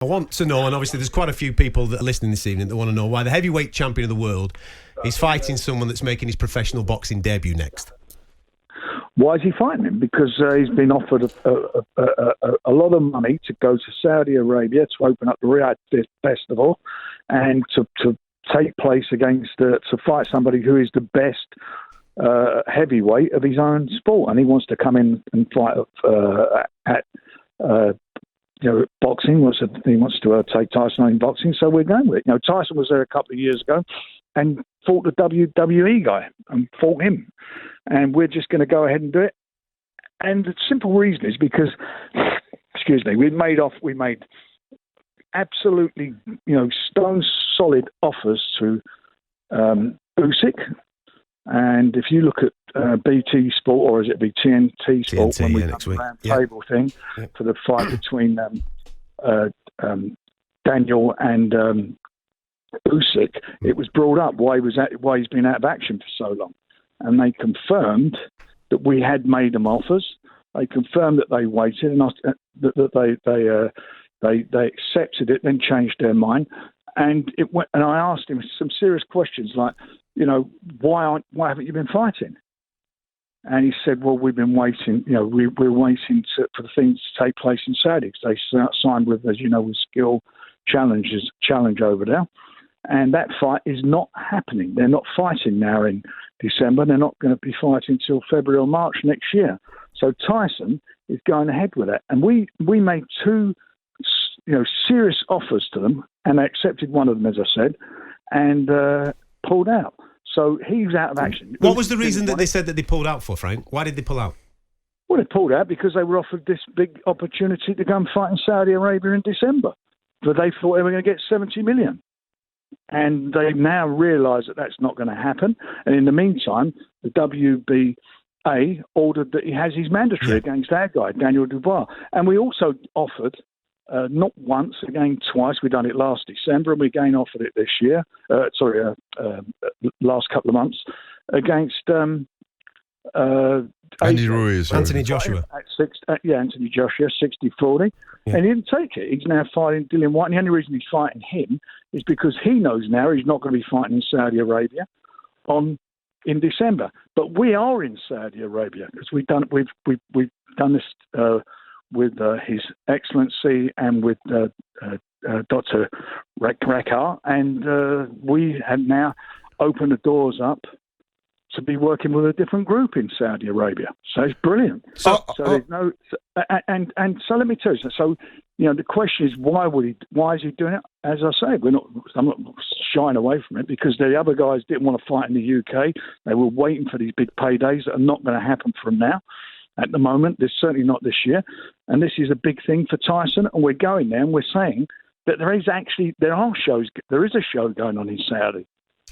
I want to know, and obviously there's quite a few people that are listening this evening that want to know why the heavyweight champion of the world is fighting someone that's making his professional boxing debut next. Why is he fighting him? Because he's been offered a lot of money to go to Saudi Arabia to open up the Riyadh Festival and to take place against, to fight somebody who is the best heavyweight of his own sport. And he wants to come in and fight at boxing. He wants to take Tyson on in boxing, so we're going with it. Tyson was there a couple of years ago and fought the WWE guy and fought him. And we're just going to go ahead and do it. And the simple reason is because, we made absolutely, stone solid offers to Usyk. And if you look at BT Sport, or is it TNT Sport, TNT, when we yeah, done the round table thing for the fight between Daniel and Usyk, it was brought up why he's been out of action for so long. And they confirmed that we had made them offers. They confirmed that they waited, and that they accepted it, then changed their mind. And it went. And I asked him some serious questions, like, why haven't you been fighting? And he said, well, we've been waiting. We're waiting for the things to take place in Saudi, because they signed with, as you know, with Skill Challenge over there. And that fight is not happening. They're not fighting now in December. They're not going to be fighting until February or March next year. So Tyson is going ahead with that. And we made two, serious offers to them, and they accepted one of them, as I said, and pulled out. So he's out of action. What was the reason that they said that they pulled out for, Frank? Why did they pull out? Well, they pulled out because they were offered this big opportunity to go and fight in Saudi Arabia in December. But they thought they were going to get 70 million. And they now realise that that's not going to happen. And in the meantime, the WBA ordered that he has his mandatory against our guy, Daniel Dubois. And we also offered, not once, again twice. We done it last December, and we again offered it this year. Last couple of months against Andy Ruiz, Anthony Joshua. Anthony Joshua, 60-40. Yeah. And he didn't take it. He's now fighting Dillian White. And the only reason he's fighting him is because he knows now he's not going to be fighting in Saudi Arabia in December. But we are in Saudi Arabia because we've done this with His Excellency and with Dr. Rekar, and we have now opened the doors up to be working with a different group in Saudi Arabia. So it's brilliant. So there's no, and so let me tell you. So the question is, why is he doing it? As I say, I'm not shying away from it, because the other guys didn't want to fight in the UK. They were waiting for these big paydays that are not going to happen from now. At the moment, there's certainly not this year, and this is a big thing for Tyson. And we're going there, and we're saying that there is a show going on in Saudi.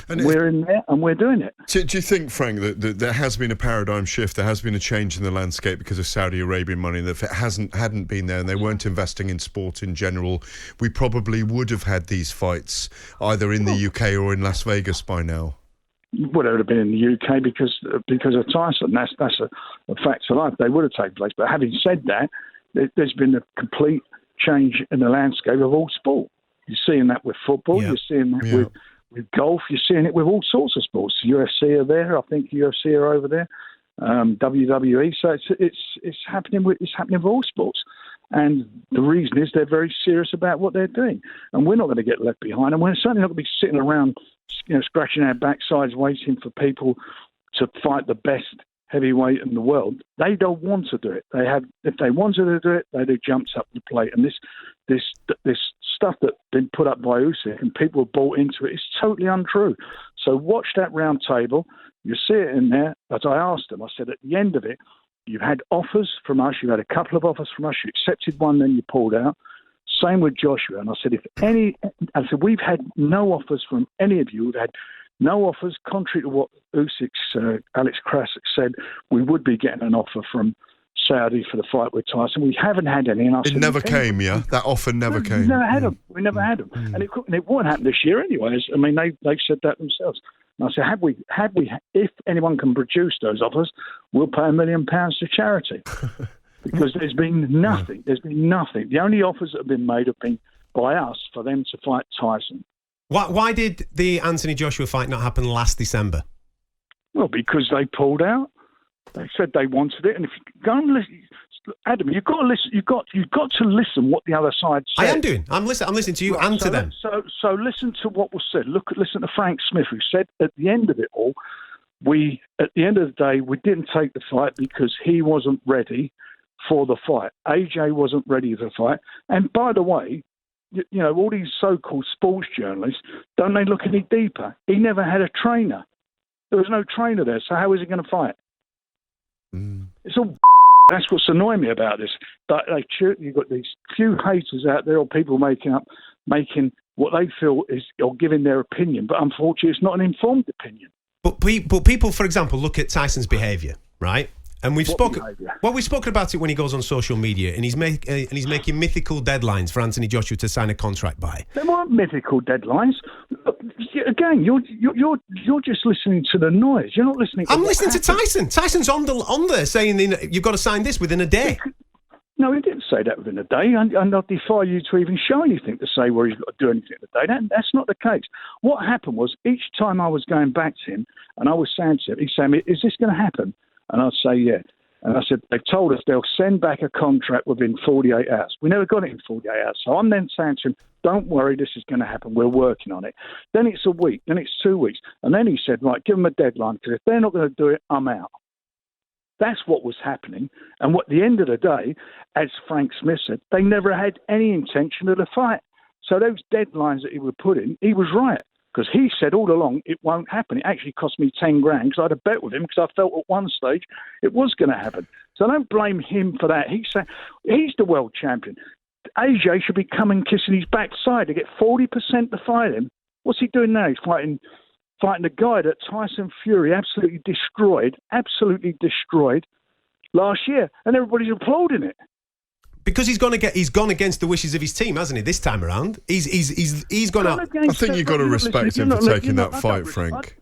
And we're in there and we're doing it. Do you think, Frank, that there has been a paradigm shift, there has been a change in the landscape because of Saudi Arabian money, that if it hadn't been there and they weren't investing in sport in general, we probably would have had these fights either in the UK or in Las Vegas by now? Would it have been in the UK because of Tyson? That's a fact of life. They would have taken place. But having said that, there's been a complete change in the landscape of all sport. You're seeing that with football. Yeah. You're seeing that with golf. You're seeing it with all sorts of sports. UFC are there. I think UFC are over there. WWE. So it's happening with all sports. And the reason is they're very serious about what they're doing. And we're not going to get left behind. And we're certainly not going to be sitting around, scratching our backsides waiting for people to fight the best heavyweight in the world. They don't want to do it. If they wanted to do it, they'd have jumped up the plate. And this stuff that's been put up by Usyk and people have bought into it is totally untrue. So watch that round table. You see it in there. As I asked them, I said, at the end of it, you've had offers from us. You had a couple of offers from us. You accepted one, then you pulled out. Same with Joshua. And I said, we've had no offers from any of you. We've had no offers, contrary to what Usyk's Alex Krasik said. We would be getting an offer from Saudi for the fight with Tyson. We haven't had any. And I said, it never came, yeah? That offer never came. We never had them. We never had them. And it won't happen this year anyway. I mean, they've said that themselves. And I said, if anyone can produce those offers, we'll pay £1 million to charity. Because there's been nothing. There's been nothing. The only offers that have been made have been by us for them to fight Tyson. Why did the Anthony Joshua fight not happen last December? Well, because they pulled out. They said they wanted it, and if you go and listen, Adam, you've got to listen. You've got to listen what the other side said. I am doing. I'm listening to you and to them. So listen to what was said. Listen to Frank Smith, who said at the end of it all, at the end of the day, we didn't take the fight because he wasn't ready for the fight. AJ wasn't ready for the fight. And by the way, you know, all these so-called sports journalists, don't they look any deeper? He never had a trainer. There was no trainer there, so how is he going to fight? It's all. That's what's annoying me about this. But you've got these few haters out there, or people making what they feel is, or giving their opinion. But unfortunately, it's not an informed opinion. But people, for example, look at Tyson's behaviour, right? And we've spoken about it when he goes on social media, and he's making mythical deadlines for Anthony Joshua to sign a contract by. There aren't mythical deadlines. Again, you're just listening to the noise. You're not listening. I'm listening to Tyson. Tyson's on there saying you've got to sign this within a day. No, he didn't say that within a day, and I defy you to even show anything to say where he's got to do anything in a day. That's not the case. What happened was, each time I was going back to him, and I was saying to him, he's saying, "Is this going to happen?" And I'd say, "Yeah." And I said, "They've told us they'll send back a contract within 48 hours. We never got it in 48 hours. So I'm then saying to him, don't worry, this is going to happen. We're working on it." Then it's a week. Then it's 2 weeks. And then he said, "Right, give them a deadline, because if they're not going to do it, I'm out." That's what was happening. And at the end of the day, as Frank Smith said, they never had any intention of the fight. So those deadlines that he was putting, he was right. Because he said all along it won't happen. It actually cost me 10 grand because I had a bet with him, because I felt at one stage it was going to happen. So I don't blame him for that. He's the world champion. AJ should be coming kissing his backside to get 40% to fight him. What's he doing now? He's fighting a guy that Tyson Fury absolutely destroyed last year, and everybody's applauding it. Because he's gone against the wishes of his team, hasn't he? This time around, he's gone out. I think you've got to respect him for taking that fight, Frank.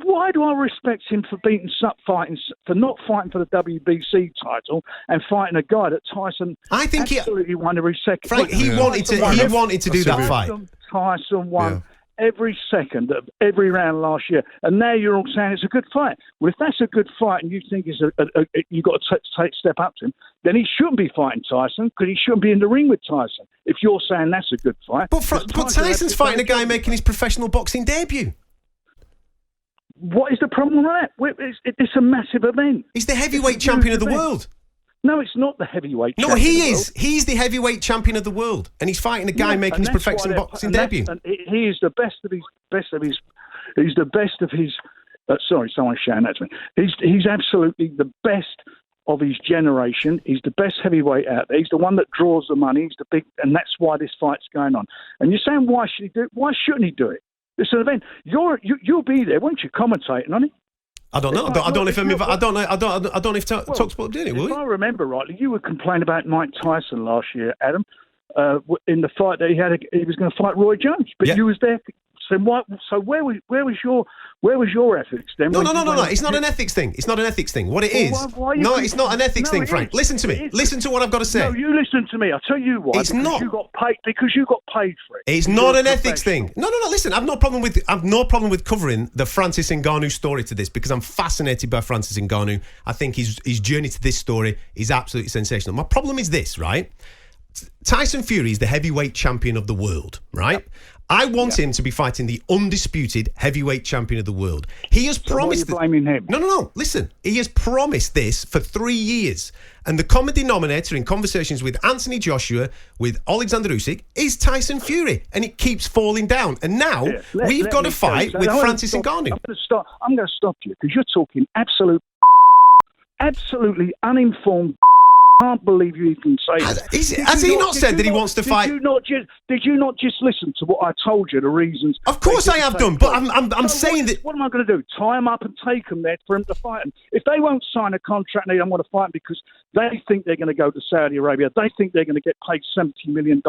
Why do I respect him for for not fighting for the WBC title and fighting a guy that Tyson absolutely won every second? Frank, he wanted to do that fight. Tyson won every second of every round last year, and now you're all saying it's a good fight. Well, if that's a good fight and you think you've got to step up to him, then he shouldn't be fighting Tyson, because he shouldn't be in the ring with Tyson. If you're saying that's a good fight. But Tyson's fighting a guy making his professional boxing debut. What is the problem with that? It's a massive event. He's the heavyweight champion of the world. No, it's not the heavyweight champion. No, he is. He's the heavyweight champion of the world, and he's fighting a guy making his professional boxing debut. And he is the best of his. He's the best of his. Sorry, someone's shouting at me. He's absolutely the best of his generation. He's the best heavyweight out there. He's the one that draws the money. He's the big, and that's why this fight's going on. And you're saying, why should he do it? Why shouldn't he do it? It's an event. You'll be there, won't you, commentating on it? I don't know. I don't know if talkSPORT did it. Will If I remember rightly, you were complaining about Mike Tyson last year, Adam, in the fight that he was going to fight Roy Jones, but you was there. So where was your ethics then? No. It's not an ethics thing. It's not an ethics thing. What it is? It's not an ethics thing, Frank. Listen to me. Listen to what I've got to say. No, you listen to me. I'll tell you why. It's not. Because you got paid for it. It's not an ethics thing. No. Listen, I've no problem with covering the Francis Ngannou story to this, because I'm fascinated by Francis Ngannou. I think his journey to this story is absolutely sensational. My problem is this, right? Tyson Fury is the heavyweight champion of the world, right? Yep. I want him to be fighting the undisputed heavyweight champion of the world. He has promised. Why are you blaming him? No. Listen, he has promised this for 3 years, and the common denominator in conversations with Anthony Joshua, with Alexander Usyk, is Tyson Fury, and it keeps falling down. And now we've got a fight with Francis Ngannou. I'm going to stop you, because you're talking absolutely uninformed. I can't believe you even say that. Has he not said that he wants to fight? Did you not just listen to what I told you, the reasons? Of course I have done, but I'm saying that... What am I going to do? Tie him up and take him there for him to fight him? If they won't sign a contract and they don't want to fight him because they think they're going to go to Saudi Arabia, they think they're going to get paid $70 million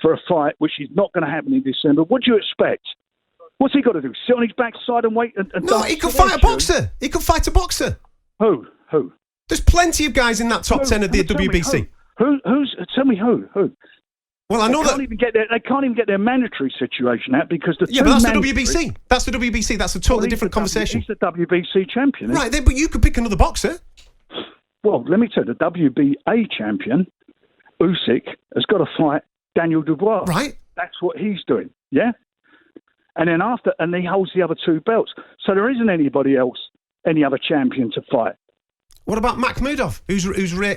for a fight, which is not going to happen in December, what do you expect? What's he got to do? Sit on his backside and wait? No, he could fight a boxer. He could fight a boxer. Who? There's plenty of guys in that top 10 of the WBC. Tell me who? Well, I know they can't even get their mandatory situation out because the but that's the WBC. That's the WBC. That's a totally different conversation. He's the WBC champion, right? Then, but you could pick another boxer. Well, let me tell you, the WBA champion Usyk has got to fight Daniel Dubois. Right. That's what he's doing. Yeah. And then he holds the other two belts. So there isn't anybody else, any other champion to fight. What about Makhmudov?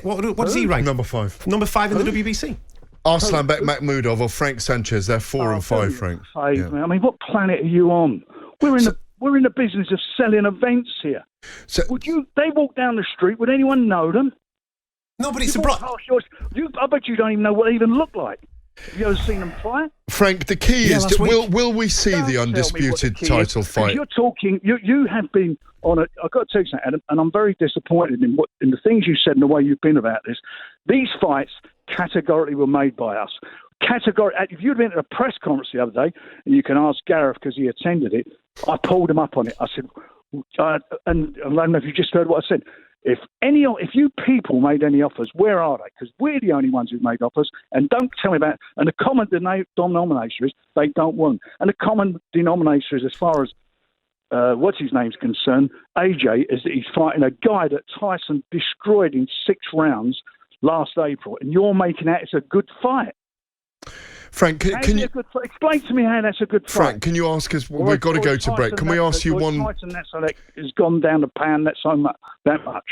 What does he rank? Number 5. Number 5 in the WBC. Arslanbek Makhmudov or Frank Sanchez, they're 4 and 5, Frank. Yeah. I mean, what planet are you on? We're in the business of selling events here. So, they walk down the street, would anyone know them? No, but it's I bet you don't even know what they even look like. Have you ever seen them fight? Frank, the key is, will we see the undisputed title fight? You're talking, you have been on it. I've got to tell you something, Adam, and I'm very disappointed in the things you said and the way you've been about this. These fights categorically were made by us. If you'd been at a press conference the other day, and you can ask Gareth because he attended it, I pulled him up on it. I said, and I don't know if you just heard what I said. If you people made any offers, where are they? Because we're the only ones who've made offers. And don't tell me about. And the common denominator is they don't want. And the common denominator is, as far as what's his name's concerned, AJ, is that he's fighting a guy that Tyson destroyed in 6 rounds last April. And you're making out it's a good fight. Frank, can you explain to me how that's a good fight? Frank, can you ask us? We've got to go to break. Can we ask you one? Tyson has gone down the pan that much.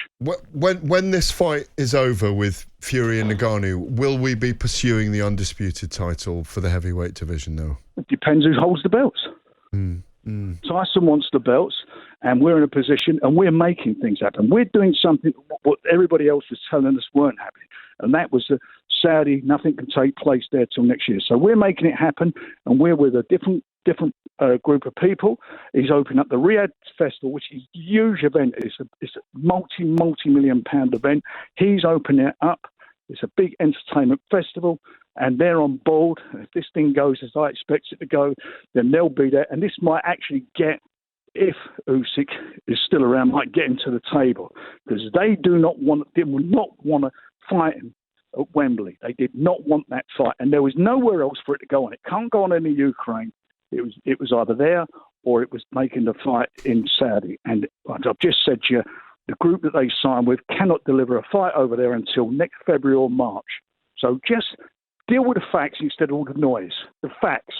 When this fight is over with Fury and Ngannou, will we be pursuing the undisputed title for the heavyweight division? Though it depends who holds the belts. Tyson wants the belts, and we're in a position, and we're making things happen. We're doing something what everybody else was telling us weren't happening, and that was Saudi. Nothing can take place there till next year. So we're making it happen, and we're with a different group of people. He's opening up the Riyadh Festival, which is a huge event. It's a multi-million pound event. He's opening it up. It's a big entertainment festival, and they're on board. If this thing goes as I expect it to go, then they'll be there. And this might actually get, if Usyk is still around, might get him to the table, because they will not want to fight him at Wembley. They did not want that fight, and there was nowhere else for it to go on. It can't go on in the Ukraine. It was either there or it was making the fight in Saudi. And I've just said to you, the group that they signed with cannot deliver a fight over there until next February or March. So just deal with the facts instead of all the noise. The facts.